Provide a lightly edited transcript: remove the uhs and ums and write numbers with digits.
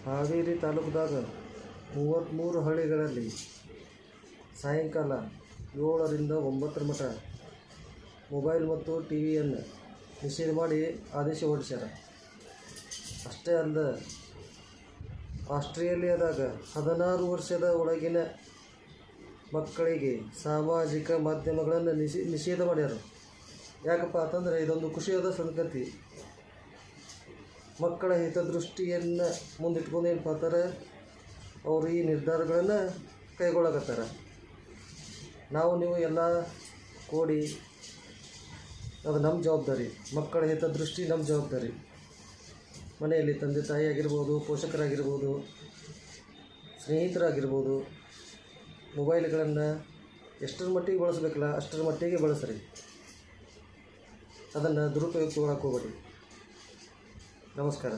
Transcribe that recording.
ಹಾವೇರಿ ತಾಲೂಕದಾಗ 33 ಹಳ್ಳಿಗಳಲ್ಲಿ ಸಾಯಂಕಾಲ 7ರಿಂದ 9 ಮಟ ಮೊಬೈಲ್ ಮತ್ತು ಟಿ ವಿಯನ್ನು ನಿಷೇಧ ಮಾಡಿ ಆದೇಶ ಹೊರಡಿಸ್ಯಾರ. ಅಷ್ಟೇ ಅಲ್ಲ, ಆಸ್ಟ್ರೇಲಿಯಾದಾಗ 16 ವರ್ಷದ ಒಳಗಿನ ಮಕ್ಕಳಿಗೆ ಸಾಮಾಜಿಕ ಮಾಧ್ಯಮಗಳನ್ನು ನಿಷೇಧ ಮಾಡ್ಯಾರ. ಯಾಕಪ್ಪ ಅಂತಂದರೆ ಇದೊಂದು ಖುಷಿಯಾದ ಸಂಗತಿ. ಮಕ್ಕಳ ಹಿತದೃಷ್ಟಿಯನ್ನು ಮುಂದಿಟ್ಕೊಂಡು ಏನಪ್ಪ ಅಂತಾರೆ, ಅವರು ಈ ನಿರ್ಧಾರಗಳನ್ನು ಕೈಗೊಳ್ಳಕತ್ತಾರ. ನಾವು ನೀವು ಎಲ್ಲ ಕೂಡಿ ಅದು ನಮ್ಮ ಜವಾಬ್ದಾರಿ. ಮಕ್ಕಳ ಹಿತದೃಷ್ಟಿ ನಮ್ಮ ಜವಾಬ್ದಾರಿ. ಮನೆಯಲ್ಲಿ ತಂದೆ ತಾಯಿ ಆಗಿರ್ಬೋದು, ಪೋಷಕರಾಗಿರ್ಬೋದು, ಸ್ನೇಹಿತರಾಗಿರ್ಬೋದು, ಮೊಬೈಲ್ಗಳನ್ನು ಎಷ್ಟರ ಮಟ್ಟಿಗೆ ಬಳಸಬೇಕಲ್ಲ ಅಷ್ಟರ ಮಟ್ಟಿಗೆ ಬಳಸ್ರಿ. ಅದನ್ನು ದುರುಪಯೋಗಕ್ಕೆ ಹೋಗಬೇಡಿ. ನಮಸ್ಕಾರ.